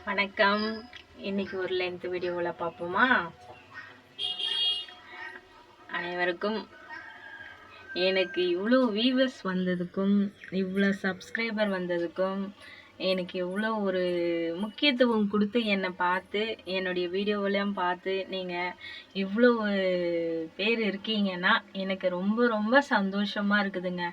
வணக்கம். இன்னைக்கு ஒரு லென்த் வீடியோவில் பார்ப்போமா? அனைவருக்கும் எனக்கு இவ்வளோ வியூவர்ஸ் வந்ததுக்கும் இவ்வளோ சப்ஸ்கிரைபர் வந்ததுக்கும் எனக்கு எவ்வளோ ஒரு முக்கியத்துவம் கொடுத்து என்னை பார்த்து என்னுடைய வீடியோவெல்லாம் பார்த்து நீங்கள் இவ்வளோ பேர் இருக்கீங்கன்னா எனக்கு ரொம்ப ரொம்ப சந்தோஷமாக இருக்குதுங்க.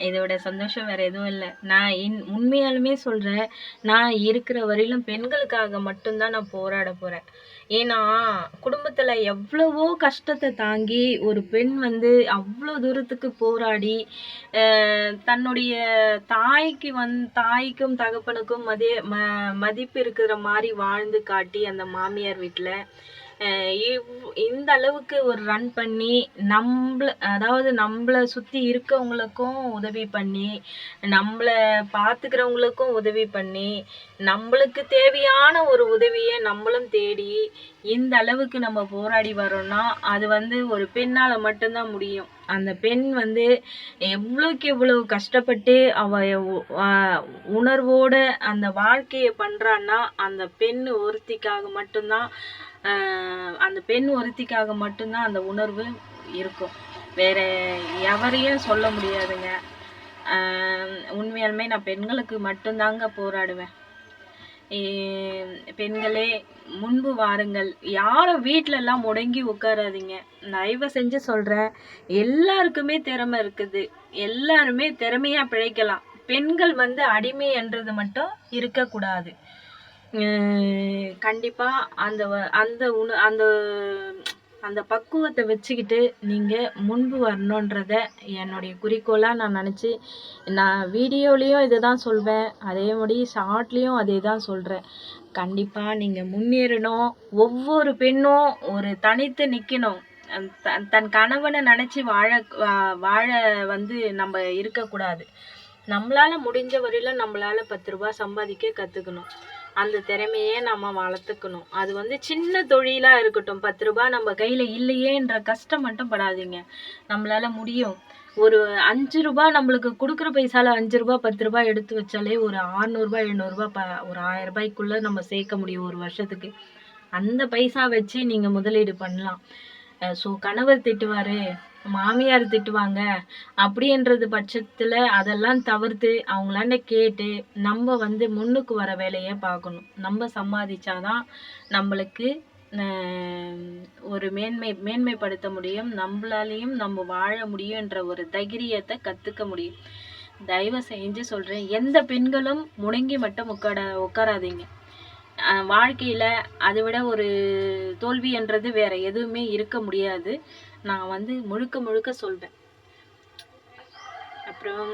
இதோட சந்தோஷம் வேறு எதுவும் இல்லை. நான் உண்மையாலுமே சொல்கிறேன், நான் இருக்கிற வரையிலும் பெண்களுக்காக மட்டும்தான் நான் போராட போகிறேன். ஏன்னா குடும்பத்தில் எவ்வளவோ கஷ்டத்தை தாங்கி ஒரு பெண் அவ்வளோ தூரத்துக்கு போராடி தன்னுடைய தாய்க்கும் தகப்பனுக்கும் மதிப்பு இருக்கிற மாதிரி வாழ்ந்து காட்டி அந்த மாமியார் வீட்டில் இந்த அளவுக்கு ஒரு ரன் பண்ணி நம்மளை சுற்றி இருக்கவங்களுக்கும் உதவி பண்ணி நம்மளை பார்த்துக்கிறவங்களுக்கும் உதவி பண்ணி நம்மளுக்கு தேவையான ஒரு உதவியை நம்மளும் தேடி இந்த அளவுக்கு நம்ம போராடி வரோம்னா அது ஒரு பெண்ணால் மட்டும்தான் முடியும். அந்த பெண் எவ்வளோக்கு எவ்வளவு கஷ்டப்பட்டு உணர்வோட அந்த வாழ்க்கையை பண்ணுறான்னா அந்த பெண் ஒருத்திக்காக மட்டும்தான் அந்த உணர்வு இருக்கும். வேற எவரையும் சொல்ல முடியாதுங்க. உண்மையாலுமே நான் பெண்களுக்கு மட்டும்தாங்க போராடுவேன். பெண்களே முன்பு வாருங்கள். யாரும் வீட்டிலெல்லாம் முடங்கி உட்காராதீங்க. தயவு செஞ்சு சொல்கிறேன், எல்லாருக்குமே திறமை இருக்குது. எல்லாருமே திறமையாக பிழைக்கலாம். பெண்கள் அடிமை என்றது மட்டும் இருக்கக்கூடாது. கண்டிப்பாக அந்த பக்குவத்தை வச்சுக்கிட்டு நீங்கள் முன்பு வரணுன்றத என்னுடைய குறிக்கோளாக நான் நினச்சி நான் வீடியோலேயும் இதை தான் சொல்வேன், அதே மாதிரி ஷார்ட்லேயும் அதே தான் சொல்கிறேன். கண்டிப்பாக நீங்கள் முன்னேறணும். ஒவ்வொரு பெண்ணும் ஒரு தனித்து நிற்கணும். தன் கணவனை நினச்சி வாழ நம்ம இருக்கக்கூடாது. நம்மளால் முடிஞ்ச வரையிலும் நம்மளால் 10 ரூபா சம்பாதிக்க கற்றுக்கணும். அந்த திறமையே நம்ம வளர்த்துக்கணும். அது சின்ன தொழிலாக இருக்கட்டும். 10 ரூபா நம்ம கையில் இல்லையேன்ற கஷ்டம் மட்டும் படாதீங்க. நம்மளால் முடியும். ஒரு 5 ரூபா நம்மளுக்கு கொடுக்குற பைசால 5 ரூபா 10 ரூபா எடுத்து வச்சாலே ஒரு 600 700 ஒரு 1000 ரூபாய்க்குள்ளே நம்ம சேர்க்க முடியும் ஒரு வருஷத்துக்கு. அந்த பைசா வச்சு நீங்கள் முதலீடு பண்ணலாம். ஸோ கணவர் திட்டுவார், மாமியார் திட்டுவாங்க அப்படின்றது பட்சத்தில் அதெல்லாம் தவிர்த்து அவங்களாண்ட கேட்டு நம்ம முன்னுக்கு வர வேலையை பார்க்கணும். நம்ம சம்பாதிச்சாதான் நம்மளுக்கு ஒரு மேன்மைப்படுத்த முடியும். நம்மளாலையும் நம்ம வாழ முடியும்ன்ற ஒரு தைரியத்தை கற்றுக்க முடியும். தயவு செஞ்சு சொல்கிறேன், எந்த பெண்களும் முடங்கி மட்டும் உட்காராதீங்க. வாழ்க்கையில் அதை விட ஒரு தோல்வி என்றது வேற எதுவுமே இருக்க முடியாது. நான் முழுக்க சொல்வேன். அப்புறம்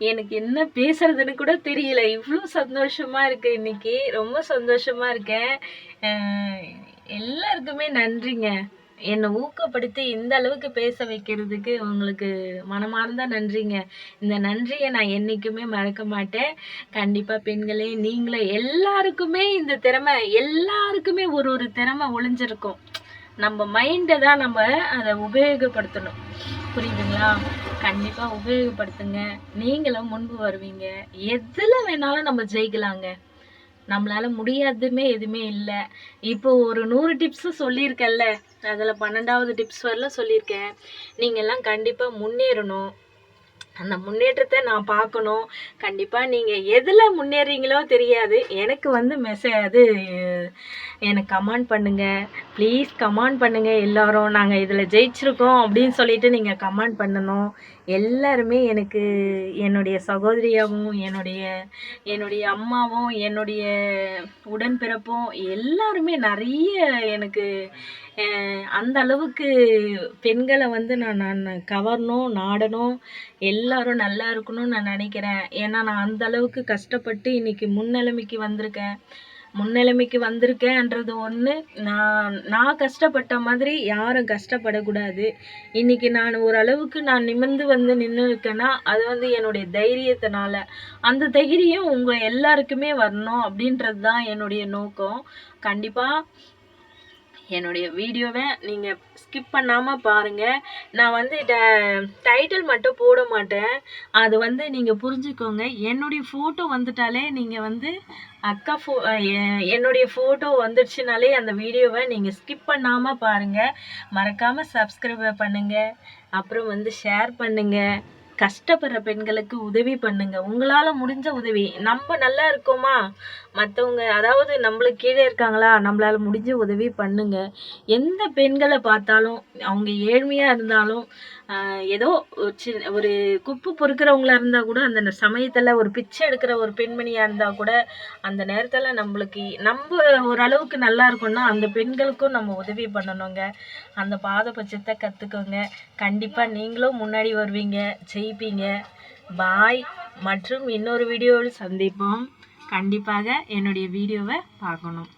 எனக்கு என்ன பேசுறதுன்னு கூட தெரியல. இவ்வளோ சந்தோஷமா இருக்கு. இன்னைக்கு ரொம்ப சந்தோஷமா இருக்கேன். எல்லாருக்குமே நன்றிங்க. என்னை ஊக்கப்படுத்தி இந்த அளவுக்கு பேச வைக்கிறதுக்கு உங்களுக்கு மனமார்ந்த நன்றிங்க. இந்த நன்றியை நான் என்றைக்குமே மறக்க மாட்டேன். கண்டிப்பாக பெண்களே, நீங்களே எல்லாருக்குமே இந்த திறமை, எல்லாருக்குமே ஒரு திறமை ஒளிஞ்சிருக்கும். நம்ம மைண்டை தான் நம்ம அதை உபயோகப்படுத்தணும். புரியுதுங்களா? கண்டிப்பாக உபயோகப்படுத்துங்க. நீங்களும் முன்பு வருவீங்க. எதில் வேணாலும் நம்ம ஜெயிக்கலாங்க. நம்மளால முடியாதுமே எதுவுமே இல்லை. இப்போ ஒரு 100 டிப்ஸ் சொல்லியிருக்கேன்ல, அதில் 12வது டிப்ஸ் வரல சொல்லியிருக்கேன். நீங்கள்லாம் கண்டிப்பாக முன்னேறணும். அந்த முன்னேற்றத்தை நான் பார்க்கணும். கண்டிப்பாக நீங்கள் எதில் முன்னேறீங்களோ தெரியாது. எனக்கு எனக்கு கமெண்ட் பண்ணுங்கள். ப்ளீஸ் கமெண்ட் பண்ணுங்கள். எல்லோரும் நாங்கள் இதில் ஜெயிச்சிருக்கோம் அப்படின்னு சொல்லிட்டு நீங்கள் கமெண்ட் பண்ணணும். எல்லாருமே எனக்கு என்னுடைய சகோதரியாகவும் என்னுடைய அம்மாவும் என்னுடைய உடன்பிறப்பும் எல்லாருமே நிறைய எனக்கு அந்த அளவுக்கு பெண்களை நான் கவரணும், நாடணும், எல்லாரும் நல்லா இருக்கணும்னு நான் நினைக்கிறேன். ஏன்னா நான் அந்த அளவுக்கு கஷ்டப்பட்டு இன்னைக்கு முன்னிலைமைக்கு வந்திருக்கேன்றது ஒன்று. நான் கஷ்டப்பட்ட மாதிரி யாரும் கஷ்டப்படக்கூடாது. இன்னைக்கு நான் ஓரளவுக்கு நிமிர்ந்து நின்று இருக்கேன்னா அது என்னுடைய தைரியத்தினால. அந்த தைரியம் உங்கள் எல்லாருக்குமே வரணும் அப்படின்றது தான் என்னுடைய நோக்கம். கண்டிப்பாக என்னுடைய வீடியோவை நீங்கள் ஸ்கிப் பண்ணாமல் பாருங்கள். நான் வந்து டைட்டில் மட்டும் போட மாட்டேன். அது வந்து நீங்கள் புரிஞ்சுக்கோங்க. என்னுடைய ஃபோட்டோ வந்துட்டாலே நீங்கள் வந்து அக்கா என்னுடைய ஃபோட்டோ வந்துடுச்சுனாலே அந்த வீடியோவை நீங்கள் ஸ்கிப் பண்ணாமல் பாருங்கள். மறக்காமல் சப்ஸ்கிரைப் பண்ணுங்கள். அப்புறம் வந்து ஷேர் பண்ணுங்கள். கஷ்டப்படுற பெண்களுக்கு உதவி பண்ணுங்க. உங்களால் முடிஞ்ச உதவி. நம்ம நல்லா இருக்கோமா, மற்றவங்க அதாவது நம்மளுக்கு கீழே இருக்காங்களா, நம்மளால் முடிஞ்ச உதவி பண்ணுங்க. எந்த பெண்களை பார்த்தாலும் அவங்க ஏழ்மையாக இருந்தாலும் ஏதோ ஒரு குப்பு பொறுக்கிறவங்களா இருந்தால் கூட அந்த சமயத்தில் ஒரு பிச்சை எடுக்கிற ஒரு பெண்மணியாக இருந்தால் கூட அந்த நேரத்தில் நம்மளுக்கு நம்ம ஓரளவுக்கு நல்லா இருக்கோம்னா அந்த பெண்களுக்கும் நம்ம உதவி பண்ணணுங்க. அந்த பாதபட்சத்தை கற்றுக்கோங்க. கண்டிப்பாக நீங்களும் முன்னாடி வருவீங்க, ஜெயிப்பீங்க. பாய். மற்றும் இன்னொரு வீடியோவில் சந்திப்போம். கண்டிப்பாக என்னுடைய வீடியோவை பார்க்கணும்.